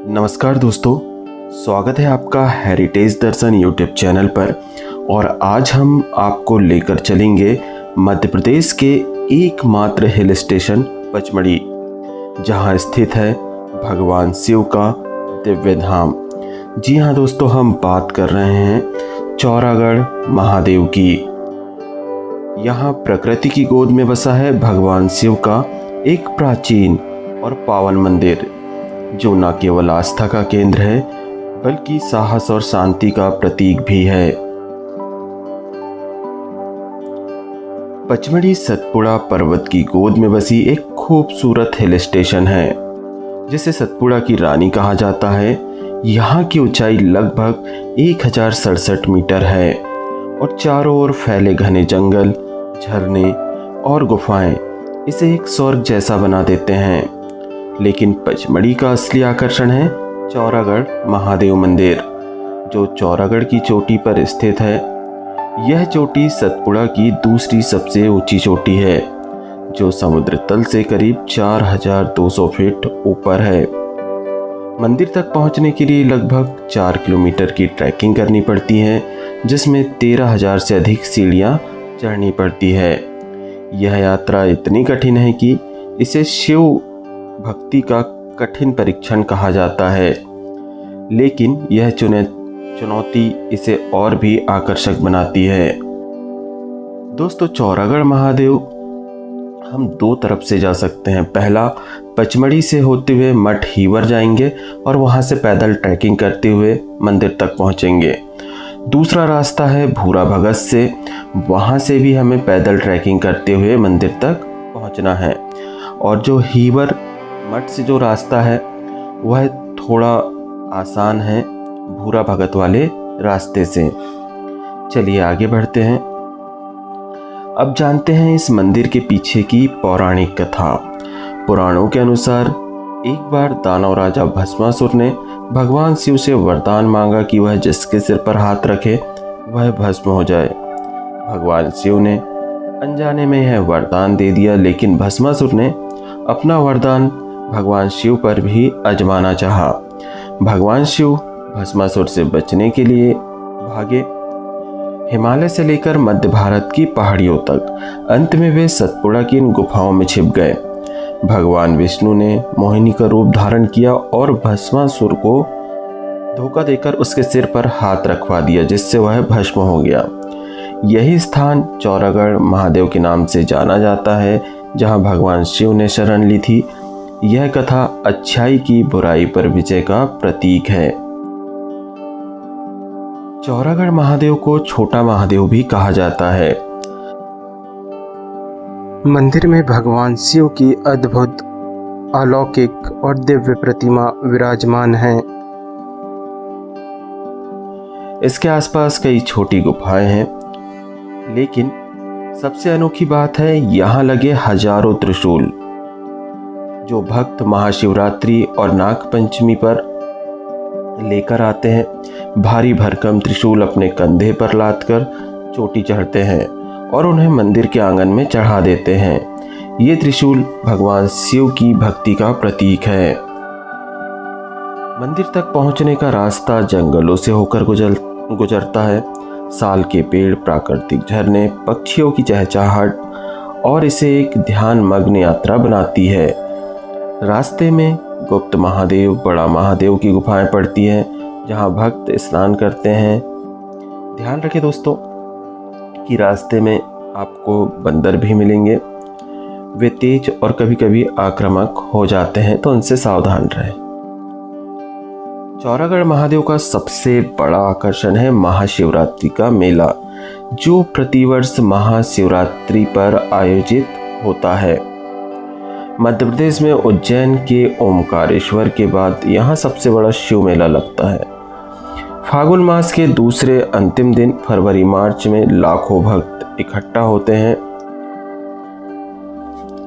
नमस्कार दोस्तों, स्वागत है आपका हेरिटेज दर्शन यूट्यूब चैनल पर। और आज हम आपको लेकर चलेंगे मध्य प्रदेश के एकमात्र हिल स्टेशन पचमढ़ी, जहां स्थित है भगवान शिव का दिव्य धाम। जी हाँ दोस्तों, हम बात कर रहे हैं चौरागढ़ महादेव की। यहाँ प्रकृति की गोद में बसा है भगवान शिव का एक प्राचीन और पावन मंदिर, जो न केवल आस्था का केंद्र है बल्कि साहस और शांति का प्रतीक भी है। पचमढ़ी सतपुड़ा पर्वत की गोद में बसी एक खूबसूरत हिल स्टेशन है, जिसे सतपुड़ा की रानी कहा जाता है। यहाँ की ऊंचाई लगभग 1067 मीटर है और चारों ओर फैले घने जंगल, झरने और गुफाएं इसे एक स्वर्ग जैसा बना देते हैं। लेकिन पचमढ़ी का असली आकर्षण है चौरागढ़ महादेव मंदिर, जो चौरागढ़ की चोटी पर स्थित है। यह चोटी सतपुड़ा की दूसरी सबसे ऊंची चोटी है, जो समुद्र तल से करीब 4200 फीट ऊपर है। मंदिर तक पहुंचने के लिए लगभग 4 किलोमीटर की ट्रैकिंग करनी पड़ती है, जिसमें 13,000 से अधिक सीढ़ियां चढ़नी पड़ती है। यह यात्रा इतनी कठिन है कि इसे शिव भक्ति का कठिन परीक्षण कहा जाता है, लेकिन यह चुनौती इसे और भी आकर्षक बनाती है। दोस्तों, चौरागढ़ महादेव हम दो तरफ से जा सकते हैं। पहला, पचमढ़ी से होते हुए मठ हीवर जाएंगे और वहां से पैदल ट्रैकिंग करते हुए मंदिर तक पहुंचेंगे। दूसरा रास्ता है भूरा भगत से, वहां से भी हमें पैदल ट्रैकिंग करते हुए मंदिर तक पहुंचना है। और जो हीवर मठ से जो रास्ता है वह थोड़ा आसान है भूरा भगत वाले रास्ते से। चलिए आगे बढ़ते हैं। अब जानते हैं इस मंदिर के पीछे की पौराणिक कथा। पुराणों के अनुसार एक बार दानव राजा भस्मासुर ने भगवान शिव से वरदान मांगा कि वह जिसके सिर पर हाथ रखे वह भस्म हो जाए। भगवान शिव ने अनजाने में यह वरदान दे दिया, लेकिन भस्मासुर ने अपना वरदान भगवान शिव पर भी आजमाना चाहा। भगवान शिव भस्मासुर से बचने के लिए भागे हिमालय से लेकर मध्य भारत की पहाड़ियों तक। अंत में वे सतपुड़ा की इन गुफाओं में छिप गए। भगवान विष्णु ने मोहिनी का रूप धारण किया और भस्मासुर को धोखा देकर उसके सिर पर हाथ रखवा दिया, जिससे वह भस्म हो गया। यही स्थान चौरागढ़ महादेव के नाम से जाना जाता है, जहां भगवान शिव ने शरण ली थी। यह कथा अच्छाई की बुराई पर विजय का प्रतीक है। चौरागढ़ महादेव को छोटा महादेव भी कहा जाता है। मंदिर में भगवान शिव की अद्भुत, अलौकिक और दिव्य प्रतिमा विराजमान है। इसके आसपास कई छोटी गुफाएं हैं, लेकिन सबसे अनोखी बात है यहाँ लगे हजारों त्रिशूल, जो भक्त महाशिवरात्रि और नाग पंचमी पर लेकर आते हैं। भारी भरकम त्रिशूल अपने कंधे पर लादकर चोटी चढ़ते हैं और उन्हें मंदिर के आंगन में चढ़ा देते हैं। ये त्रिशूल भगवान शिव की भक्ति का प्रतीक है। मंदिर तक पहुंचने का रास्ता जंगलों से होकर गुजरता है। साल के पेड़, प्राकृतिक झरने, पक्षियों की चहचहाहट और इसे एक ध्यान मग्न यात्रा बनाती है। रास्ते में गुप्त महादेव, बड़ा महादेव की गुफाएं पड़ती हैं, जहां भक्त स्नान करते हैं। ध्यान रखें दोस्तों कि रास्ते में आपको बंदर भी मिलेंगे। वे तेज और कभी कभी आक्रामक हो जाते हैं, तो उनसे सावधान रहें। चौरागढ़ महादेव का सबसे बड़ा आकर्षण है महाशिवरात्रि का मेला, जो प्रतिवर्ष महाशिवरात्रि पर आयोजित होता है। मध्य प्रदेश में उज्जैन के ओमकारेश्वर के बाद यहाँ सबसे बड़ा शिव मेला लगता है। फागुन मास के दूसरे अंतिम दिन फरवरी मार्च में लाखों भक्त इकट्ठा होते हैं।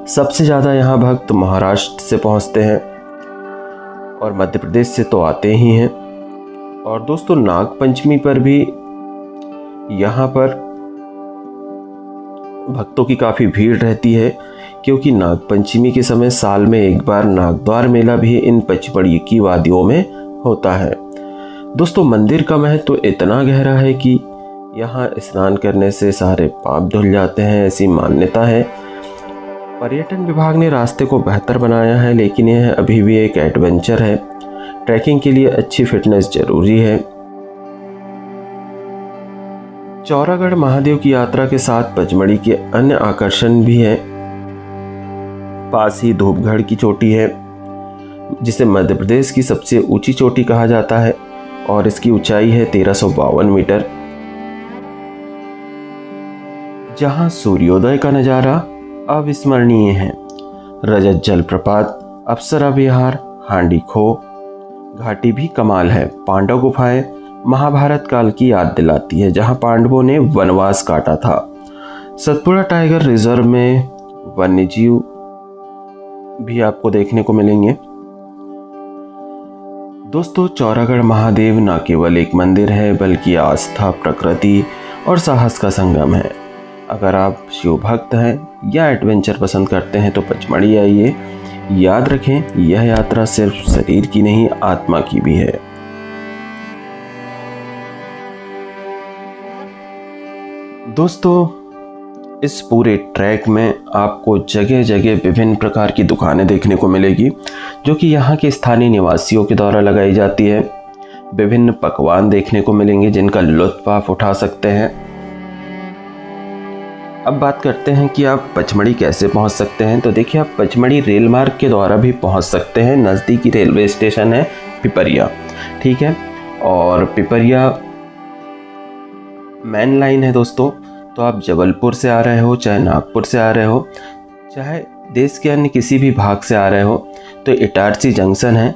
सबसे ज्यादा यहाँ भक्त महाराष्ट्र से पहुँचते हैं और मध्य प्रदेश से तो आते ही हैं। और दोस्तों, नाग पंचमी पर भी यहाँ पर भक्तों की काफ़ी भीड़ रहती है। क्योंकि नागपंचमी के समय साल में एक बार नागद्वार मेला भी इन पचमढ़ी की वादियों में होता है। दोस्तों, मंदिर का महत्व तो इतना गहरा है कि यहाँ स्नान करने से सारे पाप धुल जाते हैं, ऐसी मान्यता है। पर्यटन विभाग ने रास्ते को बेहतर बनाया है, लेकिन यह अभी भी एक एडवेंचर है। ट्रैकिंग के लिए अच्छी फिटनेस जरूरी है। चौरागढ़ महादेव की यात्रा के साथ पचमढ़ी के अन्य आकर्षण भी हैं। पास ही धूपगढ़ की चोटी है, जिसे मध्य प्रदेश की सबसे ऊंची चोटी कहा जाता है और इसकी ऊंचाई है 1352 मीटर, जहां सूर्योदय का नज़ारा अविस्मरणीय है। रजत जलप्रपात, अप्सरा विहार, हांडी खो घाटी भी कमाल है। पांडव गुफाएं महाभारत काल की याद दिलाती है, जहां पांडवों ने वनवास काटा था। सतपुड़ा टाइगर रिजर्व में वन्यजीव भी आपको देखने को मिलेंगे। दोस्तों, चौरागढ़ महादेव न केवल एक मंदिर है, बल्कि आस्था, प्रकृति और साहस का संगम है। अगर आप शिव भक्त हैं या एडवेंचर पसंद करते हैं तो पचमढ़ी आइए। याद रखें, यह यात्रा सिर्फ शरीर की नहीं, आत्मा की भी है। दोस्तों, इस पूरे ट्रैक में आपको जगह जगह विभिन्न प्रकार की दुकानें देखने को मिलेगी, जो कि यहाँ के स्थानीय निवासियों के द्वारा लगाई जाती है। विभिन्न पकवान देखने को मिलेंगे जिनका लुत्फ आप उठा सकते हैं। अब बात करते हैं कि आप पचमढ़ी कैसे पहुंच सकते हैं। तो देखिए, आप पचमढ़ी रेल मार्ग के द्वारा भी पहुंच सकते हैं। नज़दीकी रेलवे स्टेशन है पिपरिया, ठीक है, और पिपरिया मेन लाइन है दोस्तों। तो आप जबलपुर से आ रहे हो, चाहे नागपुर से आ रहे हो, चाहे देश के अन्य किसी भी भाग से आ रहे हो, तो इटारसी जंक्शन है।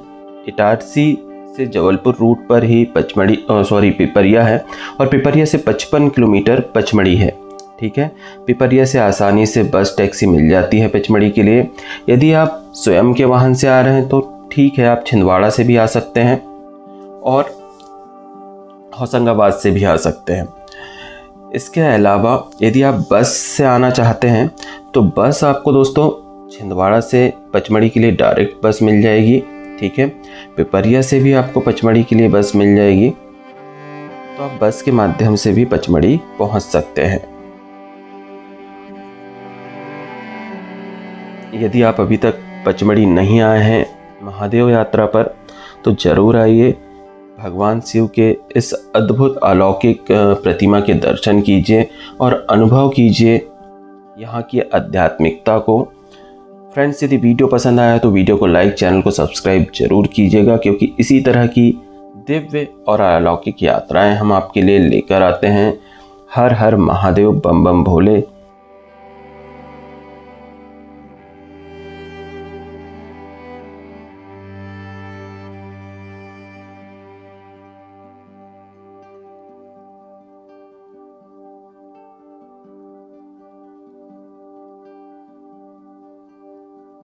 इटारसी से जबलपुर रूट पर ही पिपरिया है, और पिपरिया से 55 किलोमीटर पचमढ़ी है, ठीक है। पिपरिया से आसानी से बस टैक्सी मिल जाती है पचमढ़ी के लिए। यदि आप स्वयं के वाहन से आ रहे हैं तो ठीक है, आप छिंदवाड़ा से भी आ सकते हैं और होशंगाबाद से भी आ सकते हैं। इसके अलावा यदि आप बस से आना चाहते हैं तो बस आपको दोस्तों छिंदवाड़ा से पचमढ़ी के लिए डायरेक्ट बस मिल जाएगी, ठीक है। पिपरिया से भी आपको पचमढ़ी के लिए बस मिल जाएगी, तो आप बस के माध्यम से भी पचमढ़ी पहुंच सकते हैं। यदि आप अभी तक पचमढ़ी नहीं आए हैं महादेव यात्रा पर, तो ज़रूर आइए। भगवान शिव के इस अद्भुत अलौकिक प्रतिमा के दर्शन कीजिए और अनुभव कीजिए यहाँ की आध्यात्मिकता को। फ्रेंड्स, यदि वीडियो पसंद आया तो वीडियो को लाइक, चैनल को सब्सक्राइब जरूर कीजिएगा, क्योंकि इसी तरह की दिव्य और अलौकिक यात्राएं हम आपके लिए लेकर आते हैं। हर हर महादेव, बम बम भोले।